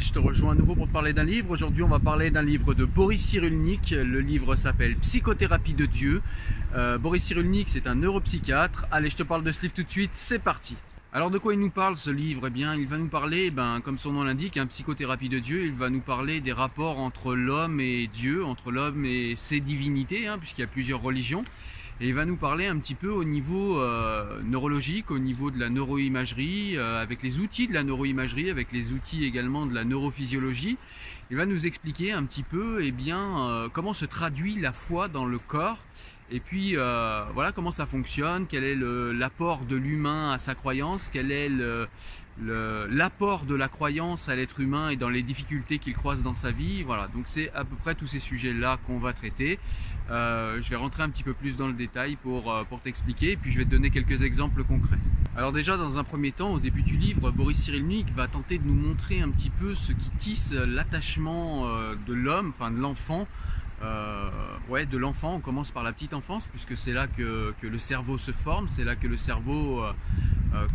je te rejoins à nouveau pour te parler d'un livre. Aujourd'hui, on va parler d'un livre de Boris Cyrulnik. Le livre s'appelle Psychothérapie de Dieu. Boris Cyrulnik, c'est un neuropsychiatre. Allez, je te parle de ce livre tout de suite, c'est parti. Alors, de quoi il nous parle ce livre? Eh bien, il va nous parler, comme son nom l'indique, Psychothérapie de Dieu. Il va nous parler des rapports entre l'homme et Dieu, entre l'homme et ses divinités, puisqu'il y a plusieurs religions. Et il va nous parler un petit peu au niveau neurologique, au niveau de la neuroimagerie, avec les outils de la neuroimagerie, avec les outils également de la neurophysiologie. Il va nous expliquer un petit peu comment se traduit la foi dans le corps. Et puis voilà comment ça fonctionne, quel est l'apport de l'humain à sa croyance, quel est l'apport de la croyance à l'être humain et dans les difficultés qu'il croise dans sa vie. Voilà, donc c'est à peu près tous ces sujets-là qu'on va traiter. Je vais rentrer un petit peu plus dans le détail pour t'expliquer, et puis je vais te donner quelques exemples concrets. Alors déjà, dans un premier temps, au début du livre, Boris Cyrulnik va tenter de nous montrer un petit peu ce qui tisse l'attachement de l'homme, enfin de l'enfant. De l'enfant. On commence par la petite enfance, puisque c'est là que le cerveau se forme, c'est là que le cerveau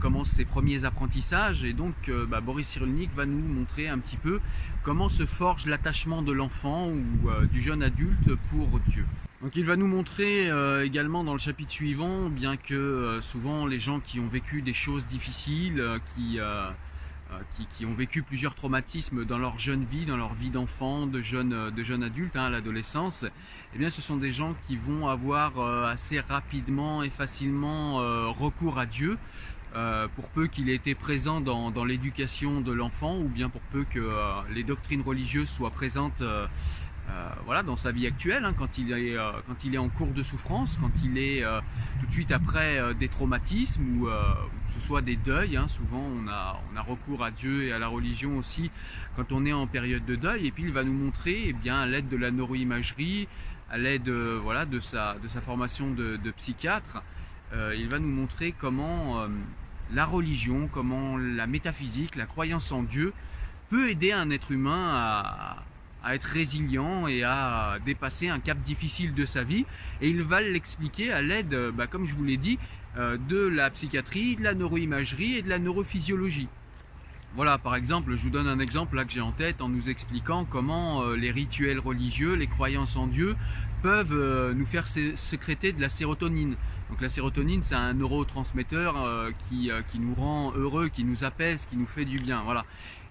commence ses premiers apprentissages. Et donc Boris Cyrulnik va nous montrer un petit peu comment se forge l'attachement de l'enfant ou du jeune adulte pour Dieu. Donc il va nous montrer également dans le chapitre suivant, bien que souvent les gens qui ont vécu des choses difficiles, qui ont vécu plusieurs traumatismes dans leur jeune vie, dans leur vie d'enfant, de jeune adulte, à l'adolescence, eh bien ce sont des gens qui vont avoir assez rapidement et facilement recours à Dieu, pour peu qu'il ait été présent dans l'éducation de l'enfant, ou bien pour peu que les doctrines religieuses soient présentes dans sa vie actuelle, quand il est en cours de souffrance, quand il est tout de suite après des traumatismes ou que ce soit des deuils. Souvent on a recours à Dieu et à la religion aussi quand on est en période de deuil. Et puis il va nous montrer, à l'aide de la neuroimagerie, à l'aide de sa formation de psychiatre, il va nous montrer comment la religion, comment la métaphysique, la croyance en Dieu peut aider un être humain à être résilient et à dépasser un cap difficile de sa vie. Et il va l'expliquer à l'aide, comme je vous l'ai dit, de la psychiatrie, de la neuroimagerie et de la neurophysiologie. Voilà, par exemple, je vous donne un exemple là que j'ai en tête en nous expliquant comment les rituels religieux, les croyances en Dieu peuvent nous faire sécréter de la sérotonine. Donc la sérotonine, c'est un neurotransmetteur qui nous rend heureux, qui nous apaise, qui nous fait du bien. Voilà.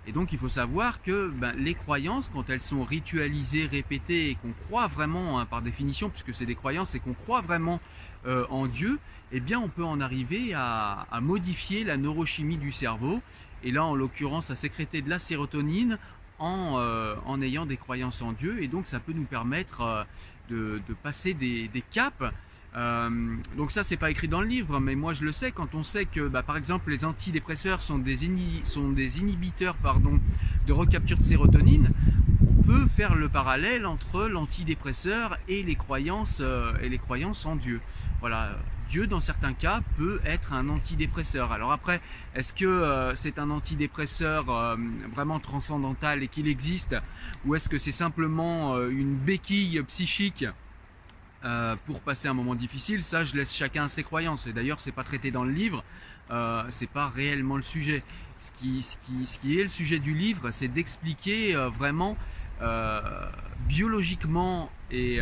Et donc il faut savoir que les croyances, quand elles sont ritualisées, répétées, et qu'on croit vraiment, par définition, puisque c'est des croyances et qu'on croit vraiment en Dieu, eh bien on peut en arriver à modifier la neurochimie du cerveau, et là en l'occurrence à sécréter de la sérotonine en ayant des croyances en Dieu. Et donc ça peut nous permettre de passer des caps. Donc ça, c'est pas écrit dans le livre, mais moi je le sais. Quand on sait que par exemple les antidépresseurs sont des inhibiteurs de recapture de sérotonine, on peut faire le parallèle entre l'antidépresseur et les croyances en Dieu. Voilà, Dieu dans certains cas peut être un antidépresseur. Alors après, est-ce que c'est un antidépresseur vraiment transcendantal et qu'il existe, ou est-ce que c'est simplement une béquille psychique pour passer un moment difficile? Ça, je laisse chacun ses croyances. Et d'ailleurs, c'est pas traité dans le livre, c'est pas réellement le sujet. Ce qui est le sujet du livre, c'est d'expliquer vraiment biologiquement et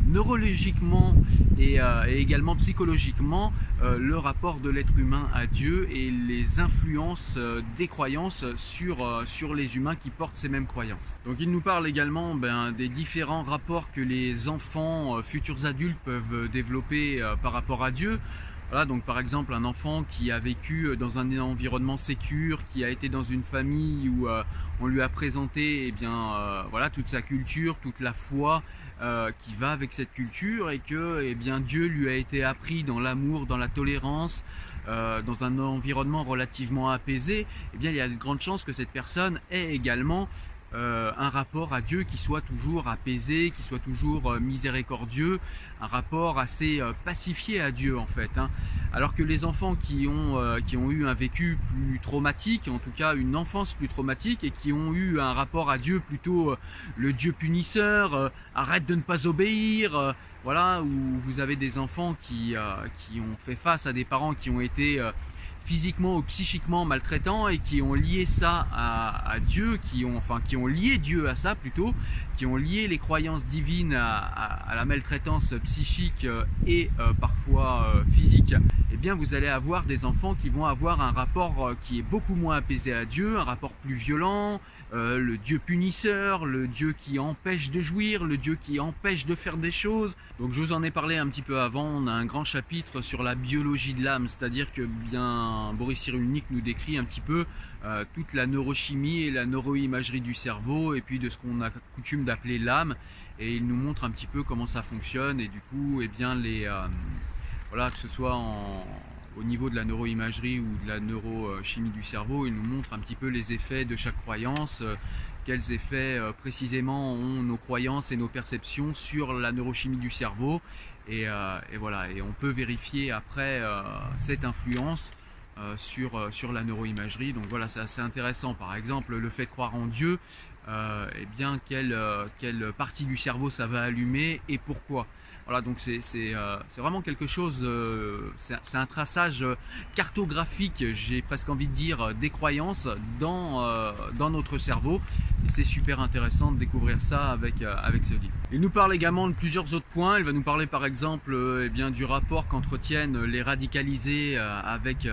neurologiquement et également psychologiquement le rapport de l'être humain à Dieu et les influences des croyances sur les humains qui portent ces mêmes croyances. Donc il nous parle également des différents rapports que les enfants, futurs adultes, peuvent développer par rapport à Dieu. Voilà, donc par exemple un enfant qui a vécu dans un environnement sécure, qui a été dans une famille où on lui a présenté toute sa culture, toute la foi qui va avec cette culture, et que Dieu lui a été appris dans l'amour, dans la tolérance, dans un environnement relativement apaisé. Il y a de grandes chances que cette personne ait également un rapport à Dieu qui soit toujours apaisé, qui soit toujours miséricordieux, un rapport assez pacifié à Dieu en fait. Alors que les enfants qui ont eu un vécu plus traumatique, en tout cas une enfance plus traumatique, et qui ont eu un rapport à Dieu plutôt le Dieu punisseur, arrête de ne pas obéir, où vous avez des enfants qui ont fait face à des parents qui ont été physiquement ou psychiquement maltraitants et qui ont lié ça à Dieu, qui ont lié Dieu à ça plutôt, qui ont lié les croyances divines à la maltraitance psychique et parfois physique, eh bien vous allez avoir des enfants qui vont avoir un rapport qui est beaucoup moins apaisé à Dieu, un rapport plus violent, le Dieu punisseur, le Dieu qui empêche de jouir, le Dieu qui empêche de faire des choses. Donc je vous en ai parlé un petit peu avant, on a un grand chapitre sur la biologie de l'âme, c'est-à-dire que bien Boris Cyrulnik nous décrit un petit peu toute la neurochimie et la neuroimagerie du cerveau et puis de ce qu'on a coutume d'appeler l'âme, et il nous montre un petit peu comment ça fonctionne et du coup, eh bien voilà, que ce soit au niveau de la neuroimagerie ou de la neurochimie du cerveau, il nous montre un petit peu les effets de chaque croyance, quels effets précisément ont nos croyances et nos perceptions sur la neurochimie du cerveau, et voilà, et on peut vérifier après cette influence sur la neuroimagerie. Donc voilà, c'est assez intéressant. Par exemple, le fait de croire en Dieu, eh bien quelle partie du cerveau ça va allumer et pourquoi. Voilà, donc c'est vraiment quelque chose, c'est un traçage cartographique, j'ai presque envie de dire, des croyances dans notre cerveau, et c'est super intéressant de découvrir ça avec ce livre. Il nous parle également de plusieurs autres points. Il va nous parler par exemple eh bien, du rapport qu'entretiennent les radicalisés avec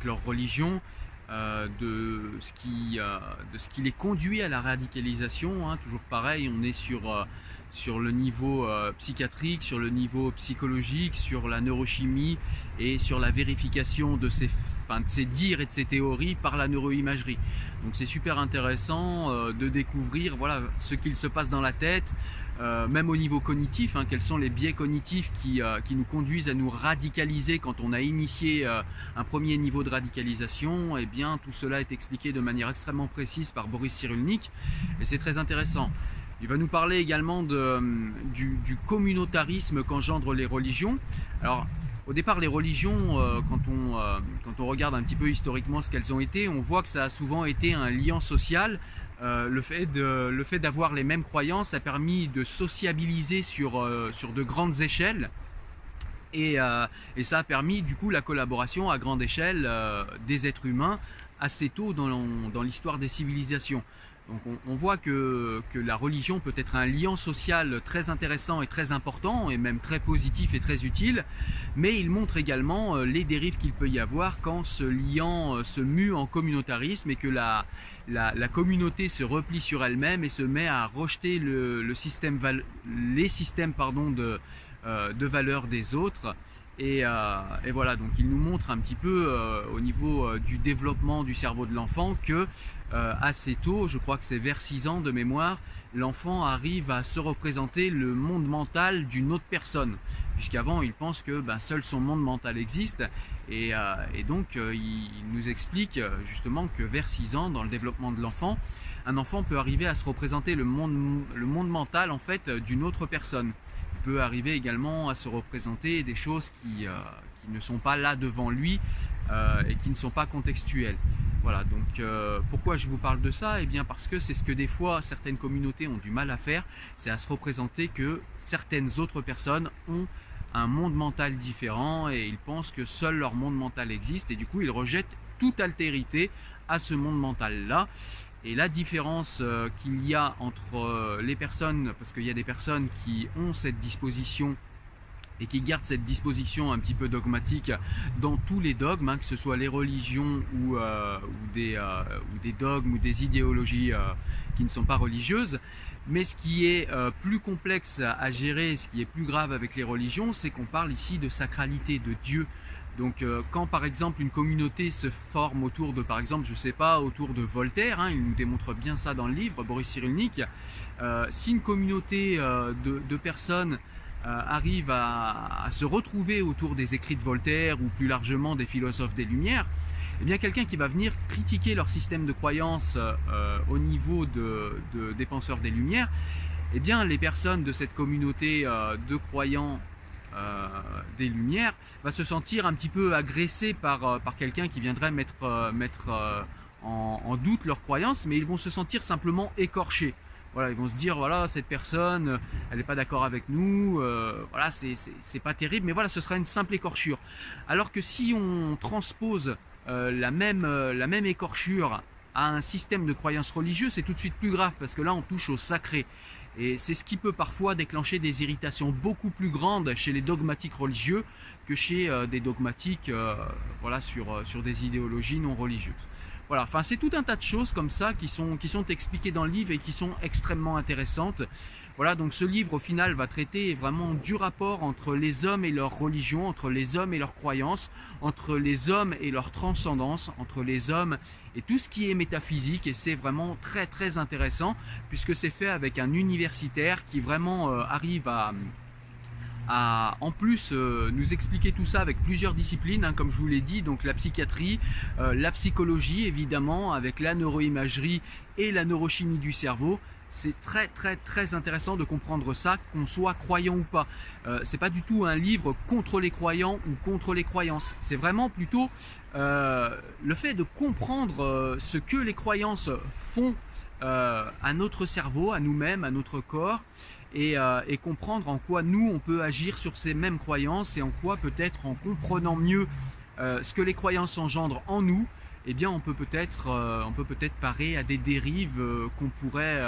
leur religion, de ce qui les conduit à la radicalisation, hein. Toujours pareil, on est sur le niveau psychiatrique, sur le niveau psychologique, sur la neurochimie et sur la vérification de ces dires et de ces théories par la neuroimagerie. Donc c'est super intéressant de découvrir, voilà, ce qu'il se passe dans la tête, même au niveau cognitif, hein, quels sont les biais cognitifs qui nous conduisent à nous radicaliser quand on a initié un premier niveau de radicalisation. Et bien tout cela est expliqué de manière extrêmement précise par Boris Cyrulnik et c'est très intéressant. Il va nous parler également du communautarisme qu'engendrent les religions. Alors, au départ, les religions, quand on regarde un petit peu historiquement ce qu'elles ont été, on voit que ça a souvent été un lien social. Le fait d'avoir les mêmes croyances a permis de sociabiliser sur de grandes échelles. Et ça a permis du coup la collaboration à grande échelle des êtres humains assez tôt dans l'histoire des civilisations. Donc on voit que la religion peut être un lien social très intéressant et très important, et même très positif et très utile, mais il montre également les dérives qu'il peut y avoir quand ce lien se mue en communautarisme et que la communauté se replie sur elle-même et se met à rejeter les systèmes de valeurs des autres. Et voilà, donc il nous montre un petit peu au niveau du développement du cerveau de l'enfant que assez tôt, je crois que c'est vers 6 ans de mémoire, l'enfant arrive à se représenter le monde mental d'une autre personne. Puisqu'avant il pense que seul son monde mental existe, et donc il nous explique justement que vers 6 ans, dans le développement de l'enfant, un enfant peut arriver à se représenter le monde mental en fait d'une autre personne. Peut arriver également à se représenter des choses qui ne sont pas là devant lui et qui ne sont pas contextuelles. Voilà, donc pourquoi je vous parle de ça? Eh bien parce que c'est ce que des fois certaines communautés ont du mal à faire, c'est à se représenter que certaines autres personnes ont un monde mental différent et ils pensent que seul leur monde mental existe, et du coup ils rejettent toute altérité à ce monde mental-là. Et la différence qu'il y a entre les personnes, parce qu'il y a des personnes qui ont cette disposition et qui gardent cette disposition un petit peu dogmatique dans tous les dogmes, hein, que ce soit les religions ou des dogmes ou des idéologies qui ne sont pas religieuses. Mais ce qui est plus complexe à gérer, ce qui est plus grave avec les religions, c'est qu'on parle ici de sacralité, de Dieu. Donc quand par exemple une communauté se forme autour de, par exemple, je sais pas, autour de Voltaire, hein, il nous démontre bien ça dans le livre, Boris Cyrulnik, si une communauté de personnes arrive à se retrouver autour des écrits de Voltaire ou plus largement des philosophes des Lumières, eh bien quelqu'un qui va venir critiquer leur système de croyance au niveau des penseurs des Lumières, eh bien les personnes de cette communauté de croyants des Lumières va se sentir un petit peu agressé par quelqu'un qui viendrait mettre en doute leurs croyances, mais ils vont se sentir simplement écorchés. Voilà, ils vont se dire, voilà, cette personne, elle n'est pas d'accord avec nous, voilà, c'est pas terrible, mais voilà, ce sera une simple écorchure. Alors que si on transpose la même écorchure à un système de croyance religieuse, c'est tout de suite plus grave parce que là on touche au sacré. Et c'est ce qui peut parfois déclencher des irritations beaucoup plus grandes chez les dogmatiques religieux que chez des dogmatiques voilà, sur des idéologies non religieuses. Voilà, enfin c'est tout un tas de choses comme ça qui sont expliquées dans le livre et qui sont extrêmement intéressantes. Voilà, donc ce livre au final va traiter vraiment du rapport entre les hommes et leur religion, entre les hommes et leurs croyances, entre les hommes et leur transcendance, entre les hommes et tout ce qui est métaphysique, et c'est vraiment très très intéressant puisque c'est fait avec un universitaire qui vraiment arrive à en plus nous expliquer tout ça avec plusieurs disciplines, hein, comme je vous l'ai dit, donc la psychiatrie, la psychologie évidemment, avec la neuroimagerie et la neurochimie du cerveau. C'est très très très intéressant de comprendre ça, qu'on soit croyant ou pas. C'est pas du tout un livre contre les croyants ou contre les croyances. C'est vraiment plutôt le fait de comprendre ce que les croyances font à notre cerveau, à nous-mêmes, à notre corps, et comprendre en quoi nous on peut agir sur ces mêmes croyances, et en quoi peut-être en comprenant mieux ce que les croyances engendrent en nous, eh bien on peut peut-être parer à des dérives qu'on pourrait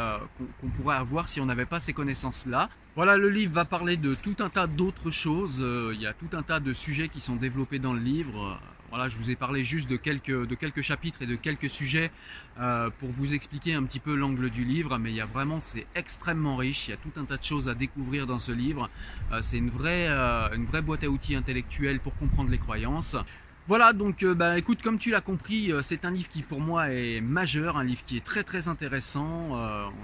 avoir si on n'avait pas ces connaissances-là. Voilà, le livre va parler de tout un tas d'autres choses, il y a tout un tas de sujets qui sont développés dans le livre. Voilà, je vous ai parlé juste de quelques chapitres et de quelques sujets pour vous expliquer un petit peu l'angle du livre, mais il y a vraiment, c'est extrêmement riche, il y a tout un tas de choses à découvrir dans ce livre. C'est une vraie boîte à outils intellectuelle pour comprendre les croyances. Voilà, donc écoute, comme tu l'as compris, c'est un livre qui pour moi est majeur, un livre qui est très très intéressant.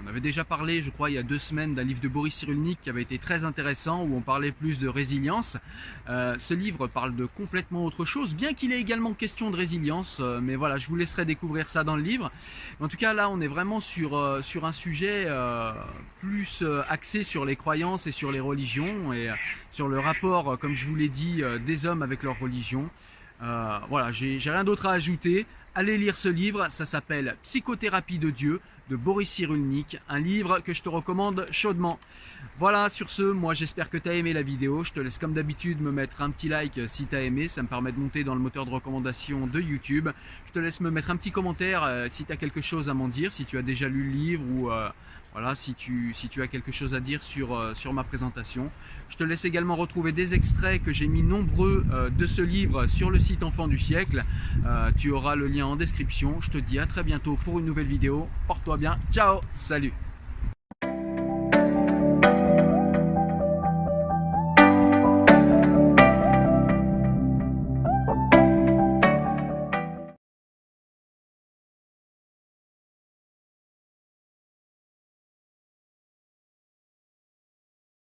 On avait déjà parlé, je crois, il y a 2 semaines d'un livre de Boris Cyrulnik qui avait été très intéressant, où on parlait plus de résilience. Ce livre parle de complètement autre chose, bien qu'il ait également question de résilience, mais voilà, je vous laisserai découvrir ça dans le livre. En tout cas, là, on est vraiment sur un sujet plus axé sur les croyances et sur les religions, et sur le rapport, comme je vous l'ai dit, des hommes avec leur religion. Voilà, j'ai rien d'autre à ajouter. Allez lire ce livre, ça s'appelle Psychothérapie de Dieu de Boris Cyrulnik, un livre que je te recommande chaudement. Voilà, sur ce, moi j'espère que tu as aimé la vidéo. Je te laisse comme d'habitude me mettre un petit like si tu as aimé, ça me permet de monter dans le moteur de recommandation de YouTube. Je te laisse me mettre un petit commentaire si tu as quelque chose à m'en dire, si tu as déjà lu le livre, ou voilà, si tu as quelque chose à dire sur ma présentation. Je te laisse également retrouver des extraits que j'ai mis nombreux de ce livre sur le site Enfants du siècle. Tu auras le lien en description. Je te dis à très bientôt pour une nouvelle vidéo. Porte-toi bien. Ciao, salut.